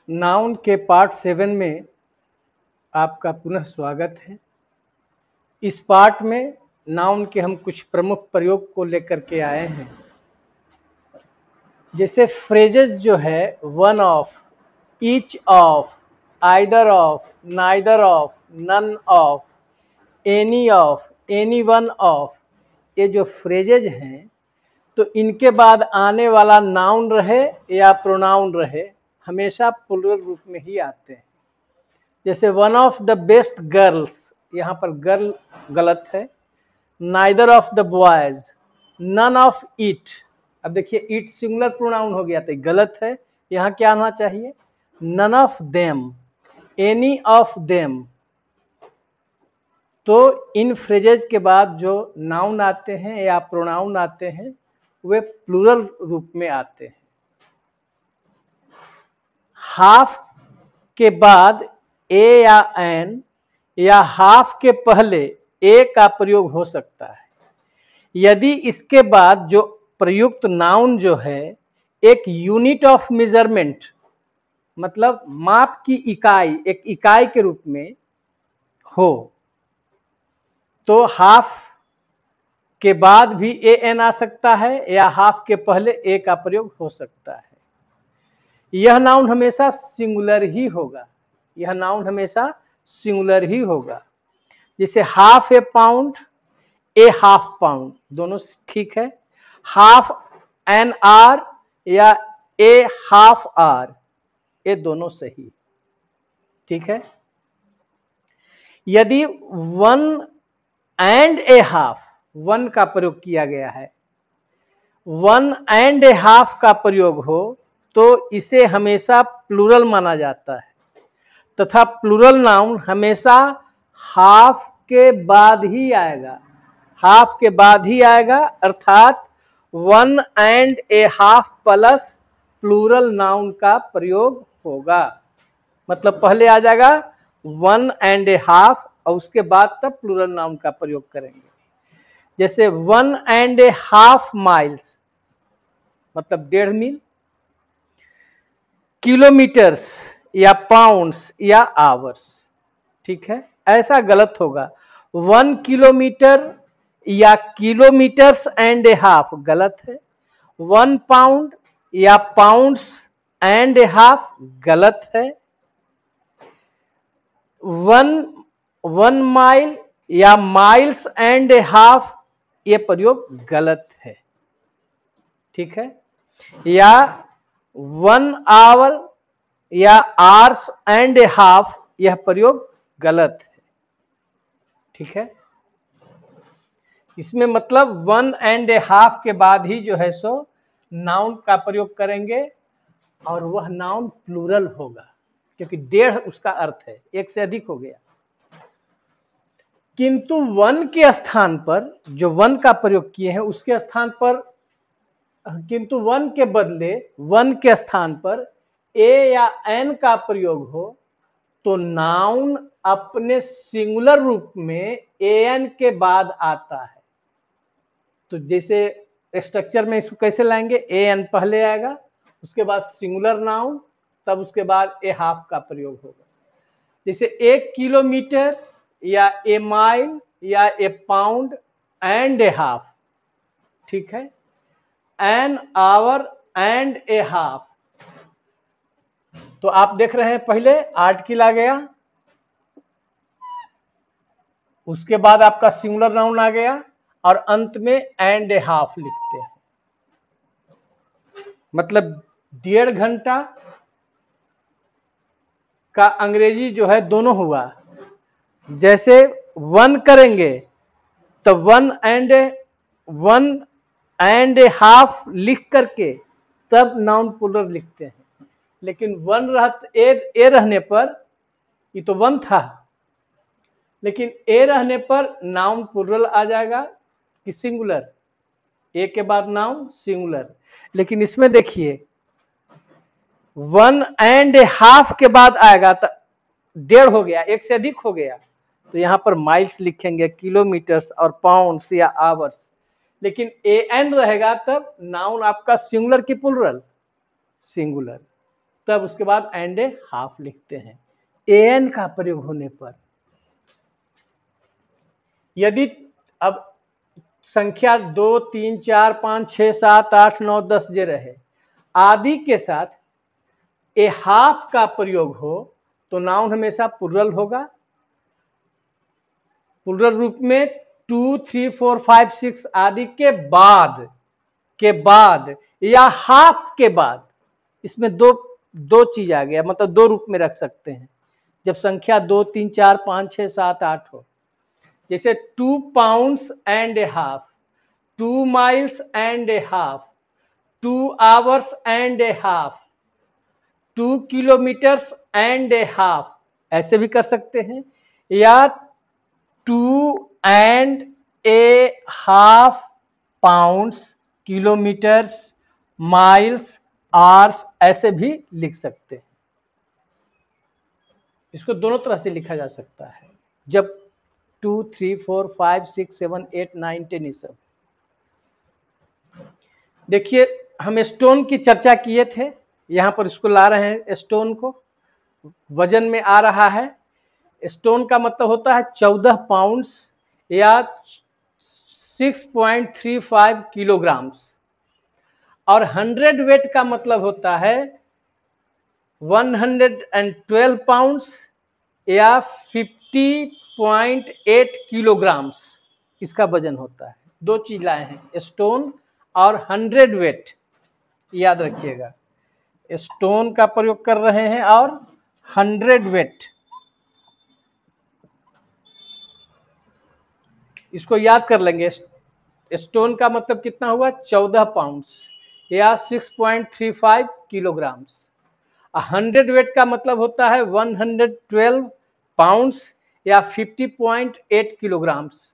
Noun के part 7 में आपका पुनः स्वागत है। इस पार्ट में नाउन के हम कुछ प्रमुख प्रयोग को लेकर के आए हैं। जैसे फ्रेजेस जो है one of, each of, either of, neither of, none of, any one of, ये जो फ्रेजेज हैं तो इनके बाद आने वाला नाउन रहे या प्रोनाउन रहे हमेशा प्लूरल रूप में ही आते हैं। जैसे one of the best girls, यहाँ पर गर्ल गलत है। Neither of the boys, none of it, अब देखिए इट सिंगुलर प्रोनाउन हो गया तो गलत है। यहाँ क्या आना चाहिए? None of them, any of them. तो इन फ्रेजेज के बाद जो नाउन आते हैं या प्रोनाउन आते हैं वे प्लूरल रूप में आते हैं। हाफ के बाद ए या एन या हाफ के पहले ए का प्रयोग हो सकता है यदि इसके बाद जो प्रयुक्त नाउन जो है एक यूनिट ऑफ मेजरमेंट, मतलब माप की इकाई, एक इकाई के रूप में हो, तो हाफ के बाद भी ए एन आ सकता है या हाफ के पहले ए का प्रयोग हो सकता है। यह नाउन हमेशा सिंगुलर ही होगा, यह नाउन हमेशा सिंगुलर ही होगा। जैसे हाफ ए पाउंड, ए हाफ पाउंड, दोनों ठीक है। हाफ एन आर या ए हाफ आर, ये दोनों सही, ठीक है। यदि one and a half, one का प्रयोग किया गया है, वन एंड ए हाफ का प्रयोग हो तो इसे हमेशा प्लूरल माना जाता है तथा प्लूरल नाउन हमेशा हाफ के बाद ही आएगा, हाफ के बाद ही आएगा, अर्थात one and a half plus plural noun का प्रयोग होगा। मतलब पहले आ जाएगा वन एंड ए हाफ और उसके बाद तब प्लूरल नाउन का प्रयोग करेंगे। जैसे one and a half miles, मतलब 1.5 मील। किलोमीटर्स या पाउंड्स या आवर्स, ठीक है, ऐसा गलत होगा। 1 किलोमीटर या किलोमीटर्स एंड ए हाफ गलत है। 1 पाउंड या पाउंड्स एंड ए हाफ गलत है। 1 माइल या माइल्स एंड ए हाफ, ये प्रयोग गलत है, ठीक है। या 1 आवर या आवर्स एंड ए हाफ, यह प्रयोग गलत है, ठीक है। इसमें मतलब 1 एंड ए हाफ के बाद ही जो है सो नाउन का प्रयोग करेंगे और वह नाउन प्लूरल होगा, क्योंकि 1.5 उसका अर्थ है, एक से अधिक हो गया। किंतु 1 के स्थान पर जो 1 का प्रयोग किए हैं उसके स्थान पर, किंतु 1 के बदले 1 के स्थान पर ए या एन का प्रयोग हो तो नाउन अपने सिंगुलर रूप में ए एन के बाद आता है। तो जैसे स्ट्रक्चर में इसको कैसे लाएंगे? ए एन पहले आएगा, उसके बाद सिंगुलर नाउन, तब उसके बाद ए हाफ का प्रयोग होगा। जैसे 1 किलोमीटर या ए माइल या ए पाउंड एंड ए हाफ, ठीक है। An hour and a half, तो आप देख रहे हैं पहले आर्टिकल आ गया, उसके बाद आपका सिंगुलर नाउन आ गया और अंत में एंड ए हाफ लिखते हैं। मतलब 1.5 घंटा का अंग्रेजी जो है दोनों हुआ। जैसे 1 करेंगे तो 1 एंड ए हाफ लिख करके तब नाउन प्लूरल लिखते हैं। लेकिन 1 ए रहने पर, ये तो 1 था, लेकिन ए रहने पर नाउन प्लूरल आ जाएगा कि सिंगुलर, ए के बाद नाउन सिंगुलर। लेकिन इसमें देखिए 1 एंड ए हाफ के बाद आएगा तो 1.5 हो गया, एक से अधिक हो गया, तो यहां पर माइल्स लिखेंगे, किलोमीटर्स और पाउंड्स या आवर्स। लेकिन ए एन रहेगा तब नाउन आपका सिंगुलर की प्लूरल? सिंगुलर। तब उसके बाद एंड ए हाफ लिखते हैं एन का प्रयोग होने पर। यदि अब संख्या 2 3 4 5 6 7 8 9 10 जे रहे, आदि के साथ ए हाफ का प्रयोग हो तो नाउन हमेशा प्लुरल होगा। प्लुरल रूप में 2 3 4 5 6 आदि के बाद या हाफ के बाद, इसमें दो चीज आ गया, मतलब दो रूप में रख सकते हैं जब संख्या 2 3 4 5 6 7 8 हो। जैसे 2 pounds and a half, 2 miles and a half, 2 hours and a half, 2 kilometres and a half, ऐसे भी कर सकते हैं। या 2 and a half pounds, kilometres, miles, hours, ऐसे भी लिख सकते हैं। इसको दोनों तरह से लिखा जा सकता है जब 2 3 4 5 6 7 8 9 10 सब। देखिए हम स्टोन की चर्चा किए थे, यहां पर इसको ला रहे हैं, स्टोन को वजन में आ रहा है। स्टोन का मतलब होता है 14 पाउंड्स या 6.35 किलोग्राम्स, और 100 वेट का मतलब होता है 112 पाउंड्स या 50.8 किलोग्राम्स इसका वजन होता है। दो चीज लाए हैं, स्टोन और 100 वेट, याद रखिएगा। स्टोन का प्रयोग कर रहे हैं और 100 वेट, इसको याद कर लेंगे। स्टोन का मतलब कितना हुआ, 14 पाउंड्स या 6.35 किलोग्राम्स। 100 वेट का मतलब होता है 112 पाउंड्स या 50.8 किलोग्राम्स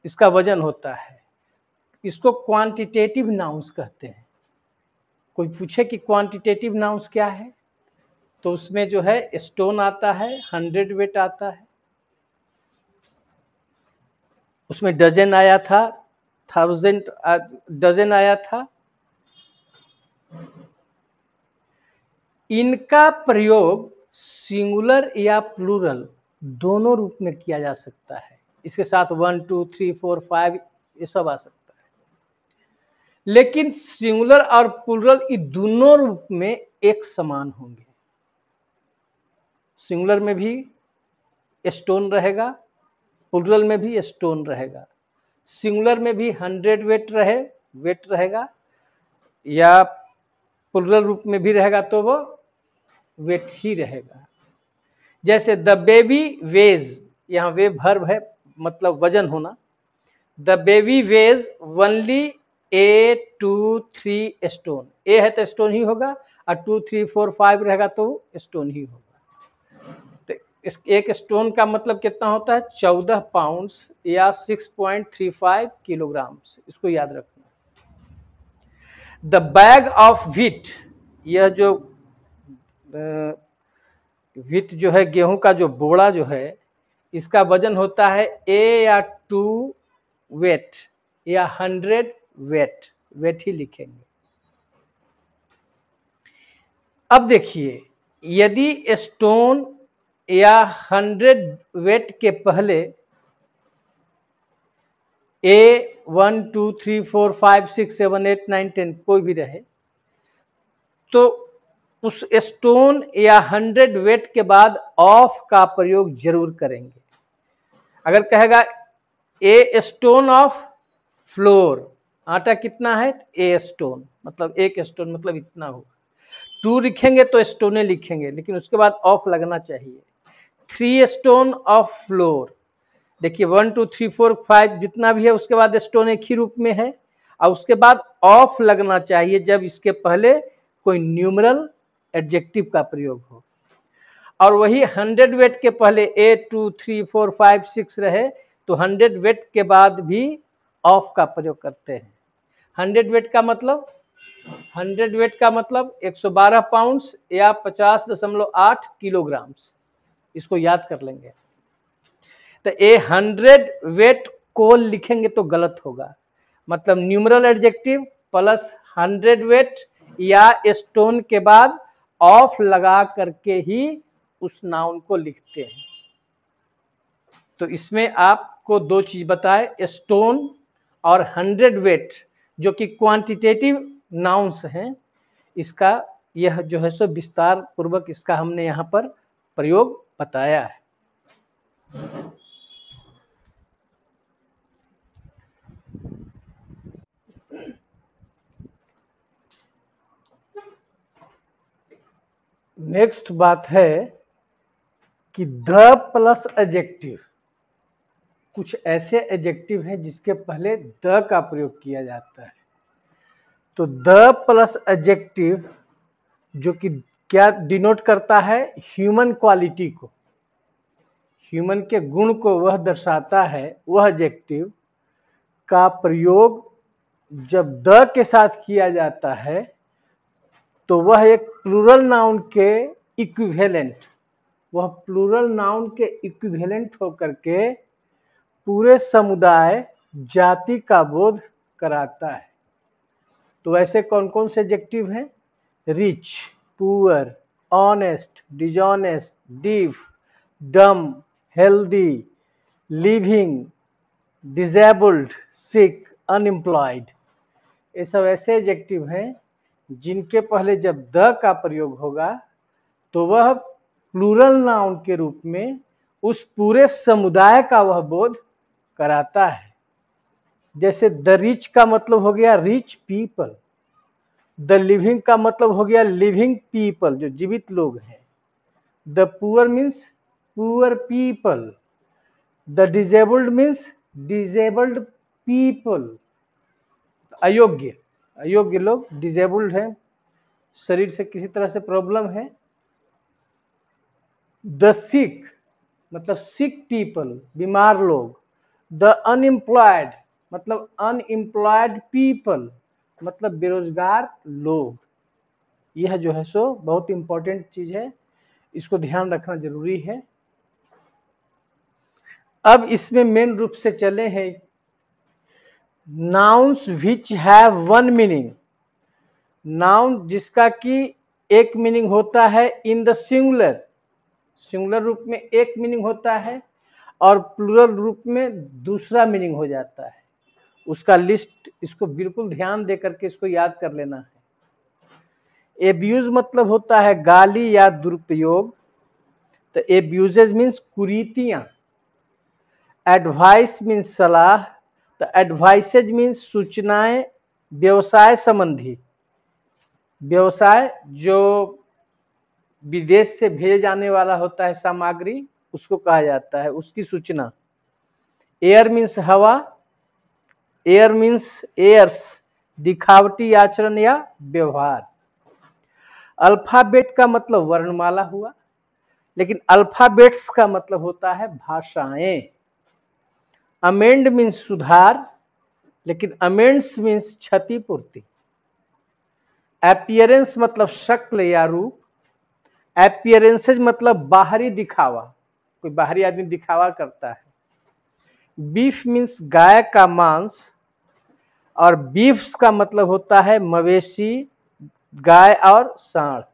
इसका वजन होता है। इसको क्वांटिटेटिव नाउंस कहते हैं। कोई पूछे कि क्वांटिटेटिव नाउंस क्या है, तो उसमें जो है स्टोन आता है, 100 वेट आता है, उसमें डजन आया था, 1000 डजन आया था। इनका प्रयोग सिंगुलर या प्लूरल दोनों रूप में किया जा सकता है। इसके साथ 1 2 3 4 5 ये सब आ सकता है, लेकिन सिंगुलर और प्लूरल ये दोनों रूप में एक समान होंगे। सिंगुलर में भी स्टोन रहेगा, प्लूरल में भी स्टोन रहेगा। सिंगुलर में भी 100 वेट रहेगा, या प्लूरल रूप में भी रहेगा तो वो वेट ही रहेगा। जैसे द बेबी वेज, यहाँ वे वर्ब है, मतलब वजन होना। The baby weighs only 8 2 3 stone, ए है तो स्टोन ही होगा, और 2 3 4 5 रहेगा तो स्टोन ही होगा। तो इस एक स्टोन का मतलब कितना होता है, 14 पाउंड्स या 6.35 किलोग्राम्स, इसको याद रखना। द बैग ऑफ व्हीट, यह जो व्हीट जो है, गेहूं का जो बोड़ा जो है, इसका वजन होता है ए या 2 वेट या 100 वेट, वेट ही लिखेंगे। अब देखिए, यदि स्टोन या 100 वेट के पहले ए 1 2 3 4 5 6 7 8 9 10 कोई भी रहे, तो उस स्टोन या 100 वेट के बाद ऑफ का प्रयोग जरूर करेंगे। अगर कहेगा ए स्टोन ऑफ फ्लोर, आटा कितना है, ए स्टोन, मतलब एक स्टोन मतलब इतना होगा। 2 लिखेंगे तो स्टोने लिखेंगे, लेकिन उसके बाद ऑफ लगना चाहिए। 3 स्टोन ऑफ फ्लोर, देखिए 1 2 3 4 5 जितना भी है उसके बाद स्टोन एक ही रूप में है, और उसके बाद ऑफ लगना चाहिए जब इसके पहले कोई न्यूमरल एडजेक्टिव का प्रयोग हो। और वही 100 वेट के पहले ए 2 3 4 5 6 रहे तो 100 वेट के बाद भी ऑफ का प्रयोग करते हैं। 100 वेट का मतलब 112 पाउंड्स या 50.8 किलोग्राम्स, इसको याद कर लेंगे। तो ए 100 वेट को लिखेंगे तो गलत होगा, मतलब न्यूमरल एडजेक्टिव प्लस 100 वेट या स्टोन के बाद ऑफ लगा करके ही उस नाउन को लिखते हैं। तो इसमें आपको दो चीज बताए, स्टोन और 100 वेट जो कि क्वांटिटेटिव नाउन्स हैं, इसका यह जो है सो विस्तार पूर्वक इसका हमने यहाँ पर प्रयोग बताया है। नेक्स्ट बात है कि द प्लस एडजेक्टिव। कुछ ऐसे एडजेक्टिव हैं जिसके पहले द का प्रयोग किया जाता है। तो द प्लस एडजेक्टिव जो कि क्या डिनोट करता है, ह्यूमन क्वालिटी को, ह्यूमन के गुण को वह दर्शाता है। वह एडजेक्टिव का प्रयोग जब द के साथ किया जाता है तो वह एक प्लूरल नाउन के इक्विवेलेंट, वह प्लूरल नाउन के इक्विवेलेंट होकर के पूरे समुदाय जाति का बोध कराता है। तो ऐसे कौन कौन से एडजेक्टिव हैं? Rich, poor, honest, dishonest, deaf, डम, हेल्दी, लिविंग, डिजेबल्ड, सिक, अनएम्प्लॉयड। ये सब ऐसे एडजेक्टिव हैं जिनके पहले जब द का प्रयोग होगा तो वह प्लूरल नाउन के रूप में उस पूरे समुदाय का वह बोध कराता है। जैसे द रिच का मतलब हो गया रिच पीपल, द लिविंग का मतलब हो गया लिविंग पीपल, जो जीवित लोग हैं। The poor means poor people, the disabled means disabled people, अयोग्य, अयोग्य लोग, डिजेबल्ड हैं, शरीर से किसी तरह से प्रॉब्लम है। द सिक मतलब सिक पीपल, बीमार लोग। द अनएम्प्लॉयड मतलब अनएम्प्लॉयड पीपल, मतलब बेरोजगार लोग। यह जो है सो बहुत इंपॉर्टेंट चीज है, इसको ध्यान रखना जरूरी है। अब इसमें मेन रूप से चले हैं nouns which have one meaning. Noun जिसका कि एक मीनिंग होता है इन द सिंगुलर, सिंगुलर रूप में एक मीनिंग होता है और प्लूरल रूप में दूसरा मीनिंग हो जाता है। उसका लिस्ट इसको बिल्कुल ध्यान दे करके इसको याद कर लेना है। एब्यूज मतलब होता है गाली या दुरुपयोग, तो एब्यूजेज मीन्स कुरीतियां। एडवाइस मीन्स सलाह, तो एडवाइसेज मीन्स सूचनाएं व्यवसाय संबंधी। व्यवसाय जो विदेश से भेजे जाने वाला होता है सामग्री, उसको कहा जाता है, उसकी सूचना। एयर मीन्स हवा, एयर मीन्स एयर्स, दिखावटी आचरण या व्यवहार। अल्फाबेट का मतलब वर्णमाला हुआ, लेकिन अल्फाबेट्स का मतलब होता है भाषाएं। अमेंड मीन्स सुधार, लेकिन अमेंड्स मीन्स क्षतिपूर्ति। एपियरेंस मतलब शक्ल या रूप, एपियरेंसेज मतलब बाहरी दिखावा, कोई बाहरी आदमी दिखावा करता है। बीफ मीन्स गाय का मांस, और बीफ्स का मतलब होता है मवेशी, गाय और सांड।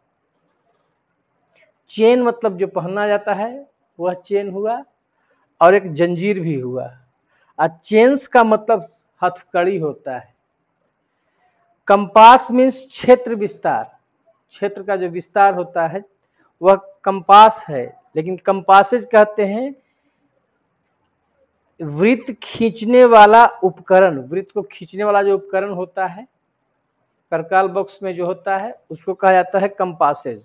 चेन मतलब जो पहना जाता है वह चेन हुआ, और एक जंजीर भी हुआ। चेन्स का मतलब हथकड़ी होता है। कंपास मीन्स क्षेत्र विस्तार, क्षेत्र का जो विस्तार होता है वह कंपास है, लेकिन कंपासेज कहते हैं वृत्त खींचने वाला उपकरण। वृत्त को खींचने वाला जो उपकरण होता है करकाल बॉक्स में जो होता है उसको कहा जाता है कंपासेज।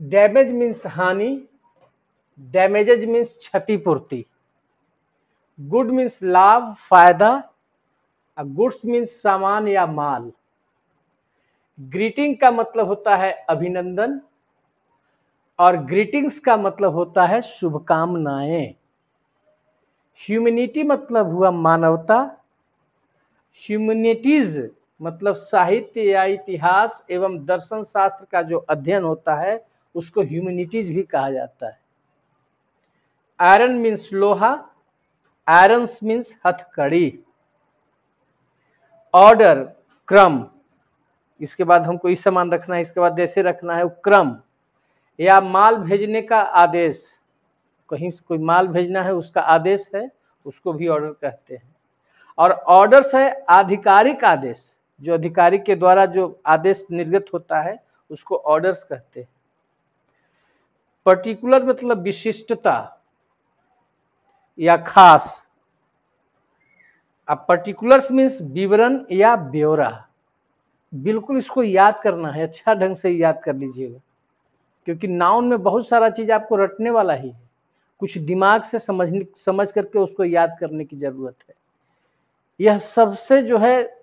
डैमेज मीन्स हानि, डैमेजेज मीन्स क्षतिपूर्ति। गुड मीन्स लाभ, फायदा, गुड्स मीन्स सामान या माल। ग्रीटिंग का मतलब होता है अभिनंदन, और ग्रीटिंग्स का मतलब होता है शुभकामनाएं। ह्यूमैनिटी मतलब हुआ मानवता। ह्यूमैनिटीज मतलब साहित्य या इतिहास एवं दर्शन शास्त्र का जो अध्ययन होता है उसको ह्यूमैनिटीज भी कहा जाता है। आयरन मीन्स लोहा, आयरन्स मीन्स हथकड़ी। ऑर्डर क्रम, इसके बाद हमको इस सामान रखना है, इसके बाद ऐसे रखना है, क्रम। या माल भेजने का आदेश, कहीं से कोई माल भेजना है उसका आदेश है, उसको भी ऑर्डर कहते हैं। और ऑर्डर्स है आधिकारिक आदेश, जो अधिकारी के द्वारा जो आदेश निर्गत होता है उसको ऑर्डर्स कहते हैं। पर्टिकुलर मतलब विशिष्टता या खास। अब पर्टिकुलर्स मीन्स विवरण या ब्यौरा। बिल्कुल इसको याद करना है, अच्छा ढंग से याद कर लीजिएगा, क्योंकि नाउन में बहुत सारा चीज आपको रटने वाला ही है, कुछ दिमाग से समझ करके उसको याद करने की जरूरत है। यह सबसे जो है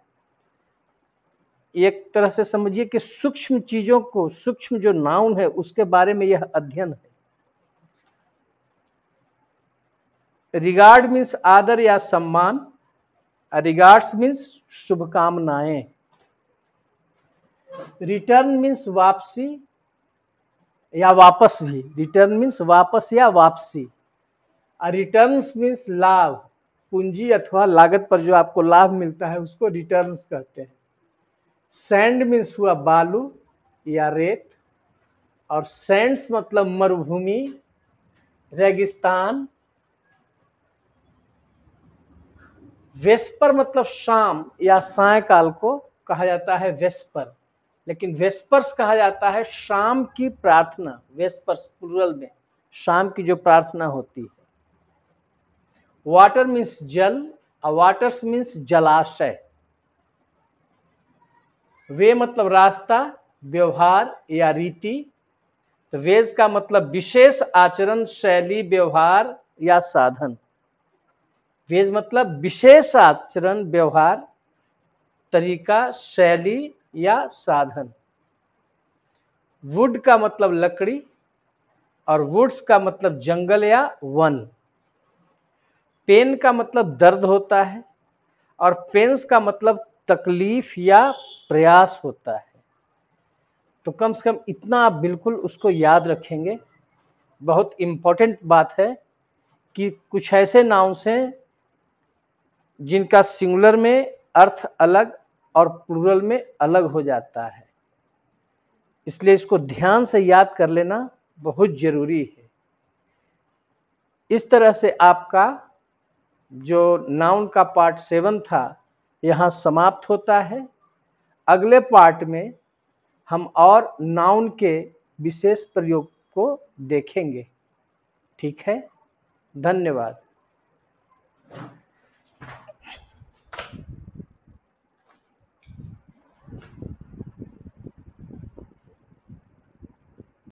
एक तरह से समझिए कि सूक्ष्म चीजों को, सूक्ष्म जो नाउन है उसके बारे में यह अध्ययन है। रिगार्ड मीन्स आदर या सम्मान, रिगार्ड्स मीन्स शुभकामनाएं। रिटर्न मीन्स वापसी या वापस भी, रिटर्न मीन्स वापस या वापसी। रिटर्न्स मीन्स लाभ, पूंजी अथवा लागत पर जो आपको लाभ मिलता है उसको रिटर्न्स कहते हैं। सैंड मीन्स हुआ बालू या रेत, और सैंड्स मतलब मरुभूमि, रेगिस्तान। वेस्पर मतलब शाम या सायकाल को कहा जाता है वेस्पर, लेकिन वेस्पर्स कहा जाता है शाम की प्रार्थना। वेस्पर्स प्लुरल में शाम की जो प्रार्थना होती है। वाटर मीन्स जल, और वाटर्स मीन्स जलाशय। वे मतलब रास्ता, व्यवहार या रीति। तो वेज का मतलब विशेष आचरण, शैली, व्यवहार या साधन। वेज मतलब विशेष आचरण, व्यवहार, तरीका, शैली या साधन। वुड का मतलब लकड़ी, और वुड्स का मतलब जंगल या वन। पेन का मतलब दर्द होता है, और पेन्स का मतलब तकलीफ या प्रयास होता है। तो कम से कम इतना आप बिल्कुल उसको याद रखेंगे। बहुत इंपॉर्टेंट बात है कि कुछ ऐसे नाउन्स हैं जिनका सिंगुलर में अर्थ अलग और प्लूरल में अलग हो जाता है, इसलिए इसको ध्यान से याद कर लेना बहुत जरूरी है। इस तरह से आपका जो नाउन का पार्ट 7 था यहाँ समाप्त होता है। अगले पार्ट में हम और नाउन के विशेष प्रयोग को देखेंगे। ठीक है, धन्यवाद।